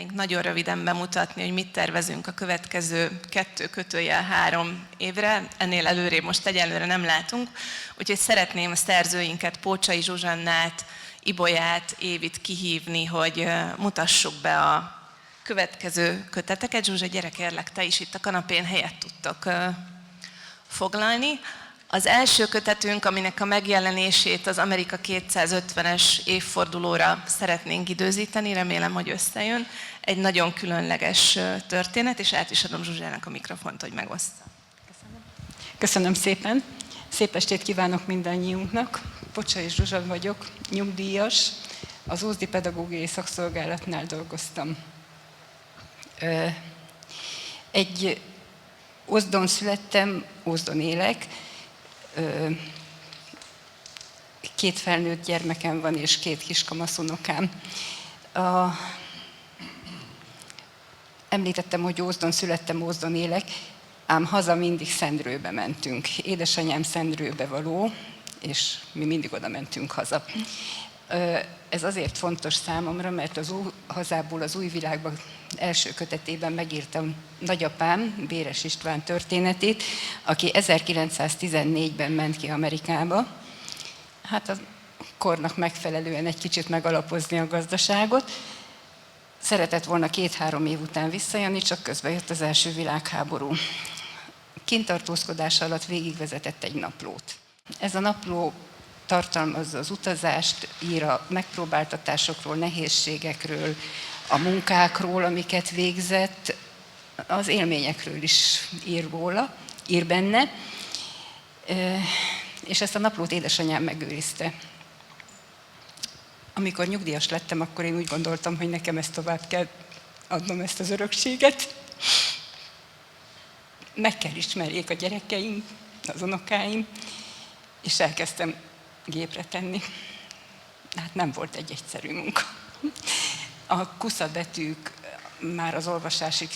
szeretnénk nagyon röviden bemutatni, hogy mit tervezünk a következő 2-3 évre. Ennél előrébb most egyelőre nem látunk, úgyhogy szeretném a szerzőinket, Pócsai Zsuzsannát, Ibolyát, Évit kihívni, hogy mutassuk be a következő köteteket. Zsuzsa, gyere kérlek, te is itt a kanapén helyet tudtok foglalni. Az első kötetünk, aminek a megjelenését az Amerika 250-es évfordulóra szeretnénk időzíteni, remélem, hogy összejön. Egy nagyon különleges történet, és át is adom Zsuzsának a mikrofont, hogy megoszta. Köszönöm szépen. Szép estét kívánok mindannyiunknak. Pócsai Zsuzsa vagyok, nyugdíjas. Az Ózdi Pedagógiai Szakszolgálatnál dolgoztam. Ózdon születtem, Ózdon élek. 2 felnőtt gyermekem van, és 2 kiskamaszt-unokám. Említettem, hogy Ózdon születtem, Ózdon élek, ám haza mindig Szendrőbe mentünk. Édesanyám Szendrőbe való, és mi mindig oda mentünk haza. Ez azért fontos számomra, mert az hazából az új világban első kötetében megírtam nagyapám, Béres István történetét, aki 1914-ben ment ki Amerikába. Hát a kornak megfelelően egy kicsit megalapozni a gazdaságot. Szeretett volna 2-3 év után visszajönni, csak közben jött az első világháború. Kintartózkodása alatt végigvezetett egy naplót. Ez a napló tartalmazza az utazást, ír a megpróbáltatásokról, nehézségekről, a munkákról, amiket végzett, az élményekről is ír benne, és ezt a naplót édesanyám megőrizte. Amikor nyugdíjas lettem, akkor én úgy gondoltam, hogy nekem ezt tovább kell adnom, ezt az örökséget. Meg kell ismerjék a gyerekeim, az unokáim, és elkezdtem gépre tenni. Hát nem volt egy egyszerű munka. A kuszabetűk már az olvasási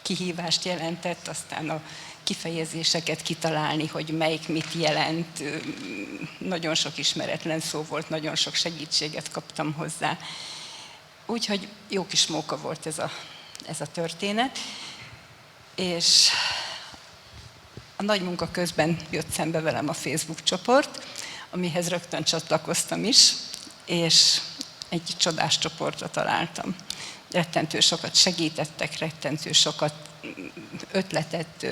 kihívást jelentett, aztán a kifejezéseket kitalálni, hogy melyik mit jelent. Nagyon sok ismeretlen szó volt, nagyon sok segítséget kaptam hozzá. Úgyhogy jó kis móka volt ez a történet. És a nagy munka közben jött szembe velem a Facebook csoport, amihez rögtön csatlakoztam is, és egy csodás csoportra találtam. Rettentő sokat segítettek, rettentő sokat ötletet,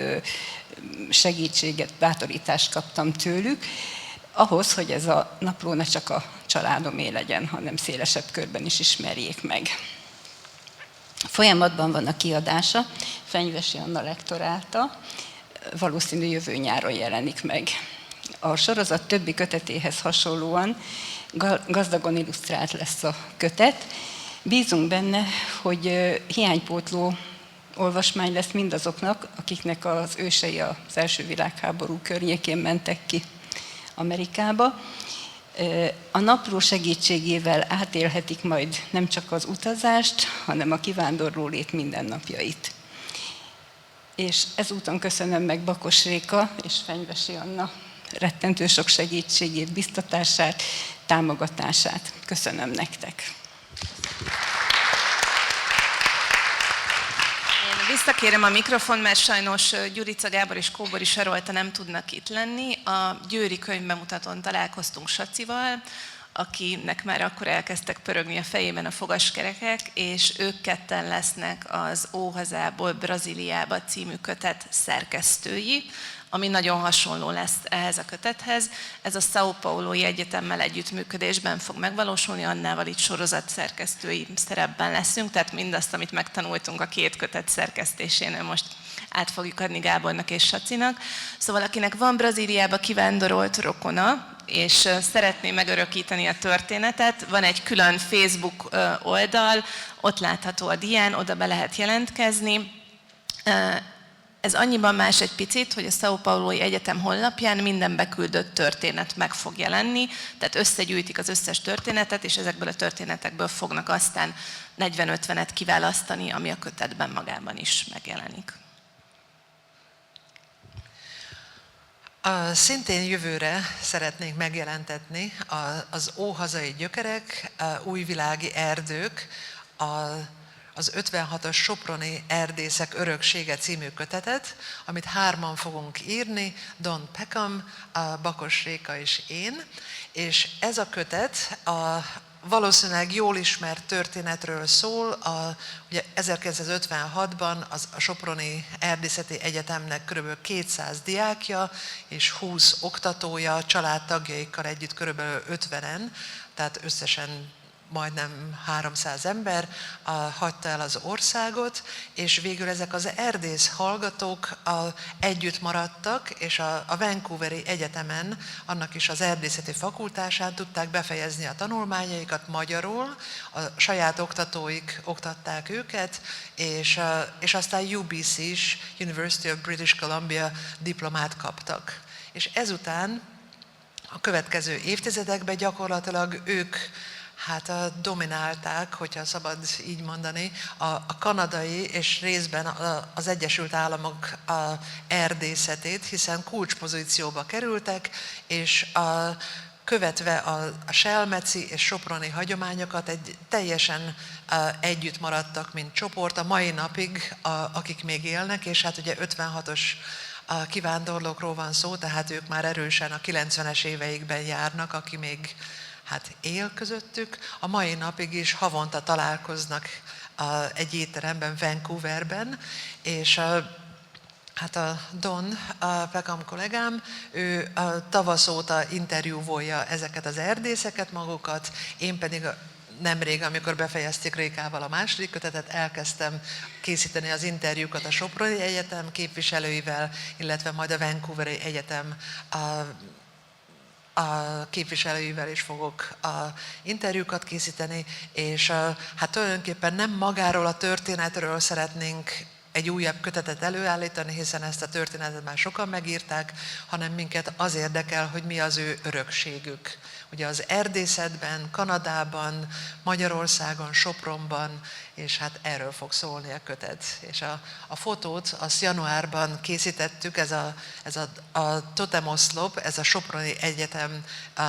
segítséget, bátorítást kaptam tőlük, ahhoz, hogy ez a napló ne csak a családomé legyen, hanem szélesebb körben is ismerjék meg. Folyamatban van a kiadása, Fenyvesi Anna lektorálta, valószínű jövő nyáron jelenik meg. A sorozat többi kötetéhez hasonlóan gazdagon illusztrált lesz a kötet. Bízunk benne, hogy hiánypótló olvasmány lesz mindazoknak, akiknek az ősei az első világháború környékén mentek ki Amerikába. A napló segítségével átélhetik majd nem csak az utazást, hanem a kivándorló lét mindennapjait. És ezúton köszönöm meg Bakos Réka és Fenyvesi Anna rettentő sok segítségét, biztatását, támogatását. Köszönöm nektek! Én visszakérem a mikrofon, mert sajnos Gyurica Gábor és Kóbori Sarolta nem tudnak itt lenni. A győri könyvbemutatón találkoztunk Sacival, akinek már akkor elkezdtek pörögni a fejében a fogaskerekek, és ők ketten lesznek az Óhazából Brazíliába című kötet szerkesztői, ami nagyon hasonló lesz ehhez a kötethez. Ez a São Paulo-i Egyetemmel együttműködésben fog megvalósulni, Annával itt sorozatszerkesztői szerepben leszünk, tehát mindazt, amit megtanultunk a 2 kötet szerkesztésénél, most át fogjuk adni Gábornak és Sacinak. Szóval akinek van Brazíliába kivándorolt rokona, és szeretné megörökíteni a történetet, van egy külön Facebook oldal, ott látható a dián, oda be lehet jelentkezni. Ez annyiban más egy picit, hogy a São Paulo-i Egyetem honlapján minden beküldött történet meg fog jelenni, tehát összegyűjtik az összes történetet, és ezekből a történetekből fognak aztán 40-50-et kiválasztani, ami a kötetben magában is megjelenik. Szintén jövőre szeretnénk megjelentetni az Óhazai gyökerek, újvilági erdők, az 56-os Soproni erdészek öröksége című kötetet, amit 3-an fogunk írni, Don Peckham, a Bakos Réka és én, és ez a kötet valószínűleg jól ismert történetről szól. Ugye 1956-ban a Soproni Erdészeti Egyetemnek kb. 200 diákja és 20 oktatója, családtagjaikkal együtt kb. 50-en, tehát összesen majdnem 300 ember hagyta el az országot, és végül ezek az erdész hallgatók együtt maradtak, és a Vancouveri Egyetemen, annak is az erdészeti fakultásán tudták befejezni a tanulmányaikat magyarul, a saját oktatóik oktatták őket, és aztán UBC is, University of British Columbia diplomát kaptak. És ezután a következő évtizedekben gyakorlatilag ők dominálták, hogyha szabad így mondani, a kanadai és részben az Egyesült Államok erdészetét, hiszen kulcspozícióba kerültek, és követve a selmeci és soproni hagyományokat teljesen együtt maradtak, mint csoport a mai napig, akik még élnek, és hát ugye 56-os kivándorlókról van szó, tehát ők már erősen a 90-es éveikben járnak, aki még él közöttük. A mai napig is havonta találkoznak egy étteremben, Vancouverben, és a Don Peckham kollégám, ő tavasz óta interjúvolja ezeket az erdészeket magukat, én pedig nemrég, amikor befejezték Rékával a második kötetet, elkezdtem készíteni az interjúkat a Soproni Egyetem képviselőivel, illetve majd a Vancouveri Egyetem a képviselőivel is fogok interjúkat készíteni, és tulajdonképpen nem magáról a történetről szeretnénk egy újabb kötetet előállítani, hiszen ezt a történetet már sokan megírták, hanem minket az érdekel, hogy mi az ő örökségük. Ugye az erdészetben, Kanadában, Magyarországon, Sopronban, és erről fog szólni a kötet. És a fotót azt januárban készítettük, ez a totemoszlop, ez a Soproni Egyetem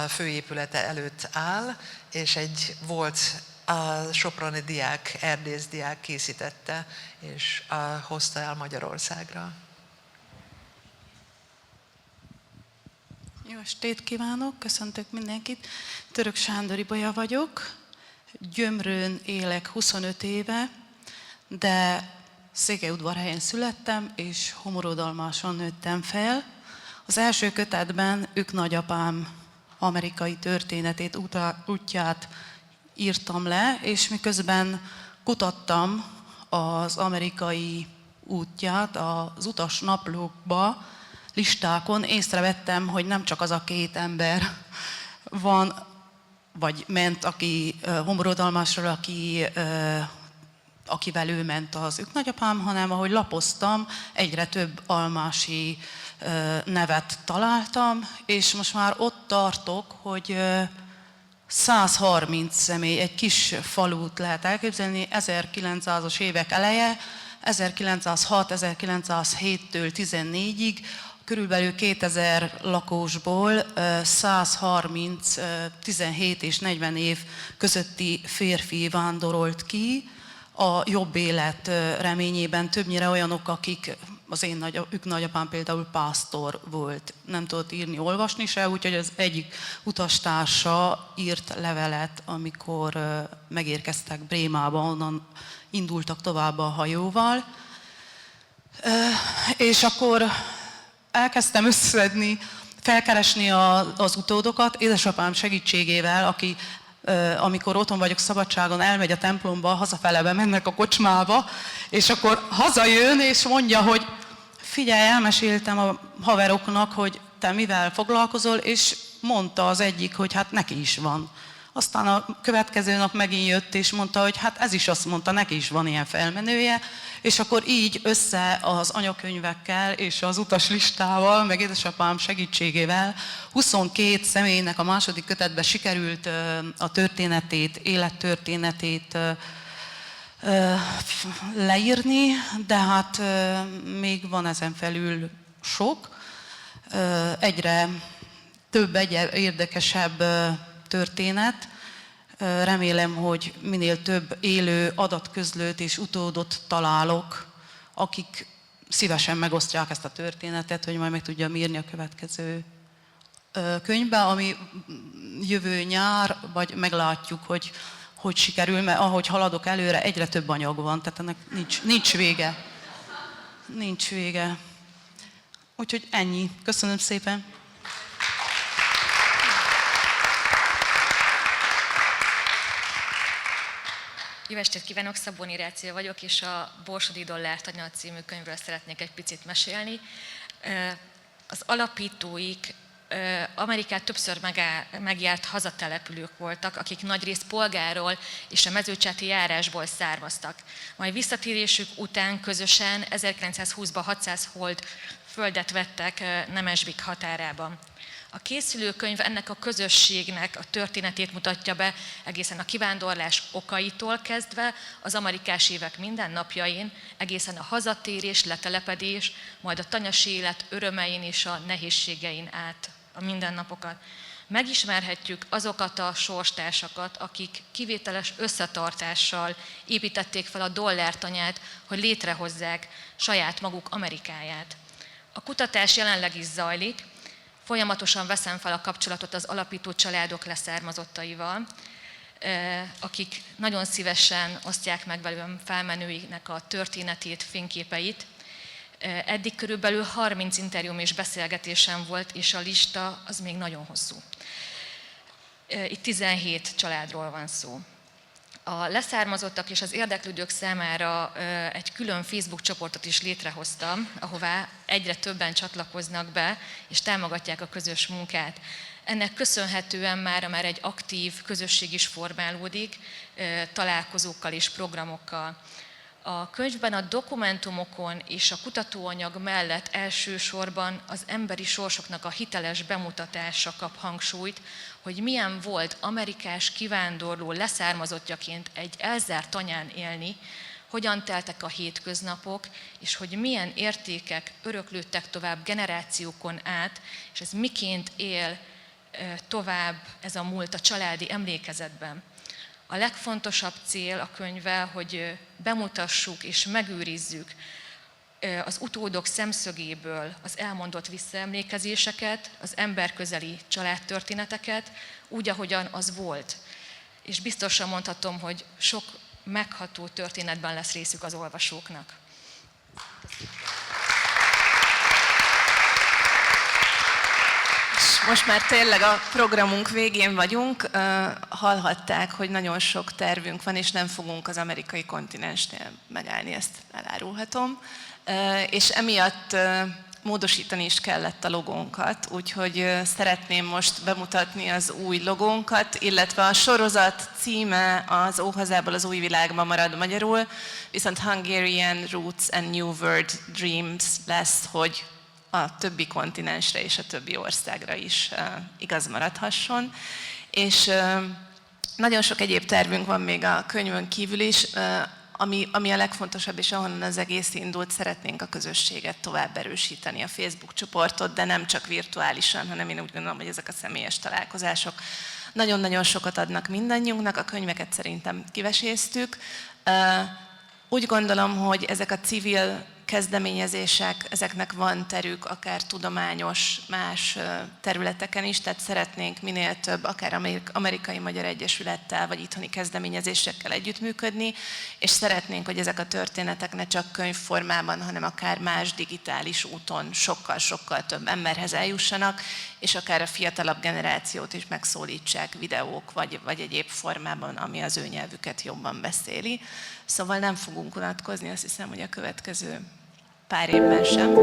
főépülete előtt áll, és egy volt a soproni diák, erdész diák készítette, és hozta el Magyarországra. Jó estét kívánok, köszöntök mindenkit. Török Sándor Ibolya vagyok, Gyömrőn élek 25 éve, de Székelyudvarhelyen születtem, és Homorodalmáson nőttem fel. Az első kötetben nagyapám amerikai történetét, útját írtam le, és miközben kutattam az amerikai útját az utas naplókba, listákon, észrevettem, hogy nem csak az a 2 ember van, vagy ment, aki Homorodalmásról, akivel ő ment az nagyapám, hanem ahogy lapoztam, egyre több almási nevet találtam, és most már ott tartok, hogy 130 személy, egy kis falut lehet elképzelni, 1900-as évek eleje, 1906-1907-től 14-ig, körülbelül 2000 lakosból 130, 17 és 40 év közötti férfi vándorolt ki a jobb élet reményében, többnyire olyanok, akik ők nagyapám például pásztor volt, nem tudott írni, olvasni se, úgyhogy az egyik utastársa írt levelet, amikor megérkeztek Brémába, onnan indultak tovább a hajóval. És akkor elkezdtem összeszedni, felkeresni az utódokat, édesapám segítségével, aki amikor otthon vagyok szabadságon, elmegy a templomba, hazafele mennek a kocsmába, és akkor hazajön, és mondja, hogy figyelj, elmeséltem a haveroknak, hogy te mivel foglalkozol, és mondta az egyik, hogy hát neki is van. Aztán a következő nap megint jött, és mondta, hogy hát ez is azt mondta, neki is van ilyen felmenője, és akkor így össze az anyakönyvekkel és az utaslistával, meg édesapám segítségével 22 személynek a második kötetbe sikerült a történetét, élettörténetét leírni, de hát még van ezen felül sok. Egyre több, egyre érdekesebb történet. Remélem, hogy minél több élő adatközlőt és utódot találok, akik szívesen megosztják ezt a történetet, hogy majd meg tudjam írni a következő könyvbe, ami jövő nyár, vagy meglátjuk, hogy sikerül, mert ahogy haladok előre, egyre több anyag van, tehát ennek nincs vége. Nincs vége. Úgyhogy ennyi. Köszönöm szépen. Jó estét kívánok, Szabó Irácia vagyok, és a Borsodi Dollártanya című könyvről szeretnék egy picit mesélni. Az alapítóik Amerikát többször megjárt hazatelepülők voltak, akik nagyrészt polgárról és a mezőcsáti járásból származtak. Majd visszatérésük után közösen 1920-ban 600 hold földet vettek Nemesvik határában. A készülőkönyv ennek a közösségnek a történetét mutatja be egészen a kivándorlás okaitól kezdve, az amerikás évek mindennapjain, egészen a hazatérés, letelepedés, majd a tanyasi élet örömein és a nehézségein át a mindennapokat. Megismerhetjük azokat a sorstársakat, akik kivételes összetartással építették fel a dollártanyát, hogy létrehozzák saját maguk Amerikáját. A kutatás jelenleg is zajlik, folyamatosan veszem fel a kapcsolatot az alapító családok leszármazottaival, akik nagyon szívesen osztják meg velem felmenőiknek a történetét, fényképeit. Eddig körülbelül 30 interjúm és beszélgetésem volt, és a lista az még nagyon hosszú. Itt 17 családról van szó. A leszármazottak és az érdeklődők számára egy külön Facebook csoportot is létrehoztam, ahová egyre többen csatlakoznak be, és támogatják a közös munkát. Ennek köszönhetően már egy aktív közösség is formálódik, találkozókkal és programokkal. A könyvben a dokumentumokon és a kutatóanyag mellett elsősorban az emberi sorsoknak a hiteles bemutatása kap hangsúlyt, hogy milyen volt amerikás kivándorló leszármazottjaként egy elzárt tanyán élni, hogyan teltek a hétköznapok, és hogy milyen értékek öröklődtek tovább generációkon át, és ez miként él tovább ez a múlt a családi emlékezetben. A legfontosabb cél a könyvvel, hogy bemutassuk és megőrizzük az utódok szemszögéből az elmondott visszaemlékezéseket, az emberközeli családtörténeteket, úgy, ahogyan az volt. És biztosan mondhatom, hogy sok megható történetben lesz részük az olvasóknak. Most már tényleg a programunk végén vagyunk. Hallhatták, hogy nagyon sok tervünk van, és nem fogunk az amerikai kontinensnél megállni, ezt elárulhatom. És emiatt módosítani is kellett a logónkat, úgyhogy szeretném most bemutatni az új logónkat, illetve a sorozat címe az Óhazából az új világba marad magyarul, viszont Hungarian Roots and New World Dreams lesz, hogy a többi kontinensre és a többi országra is igaz maradhasson. És nagyon sok egyéb tervünk van még a könyvön kívül is, ami a legfontosabb, és ahonnan az egész indult, szeretnénk a közösséget tovább erősíteni, a Facebook csoportot, de nem csak virtuálisan, hanem én úgy gondolom, hogy ezek a személyes találkozások nagyon-nagyon sokat adnak mindannyiunknak, a könyveket szerintem kiveséztük. Úgy gondolom, hogy ezek a civil kezdeményezések, ezeknek van terük, akár tudományos, más területeken is, tehát szeretnénk minél több, akár Amerikai Magyar Egyesülettel, vagy itthoni kezdeményezésekkel együttműködni, és szeretnénk, hogy ezek a történetek ne csak könyvformában, hanem akár más digitális úton sokkal-sokkal több emberhez eljussanak, és akár a fiatalabb generációt is megszólítsák videók, vagy egyéb formában, ami az ő nyelvüket jobban beszéli. Szóval nem fogunk unatkozni, azt hiszem, hogy a következő pár évben sem.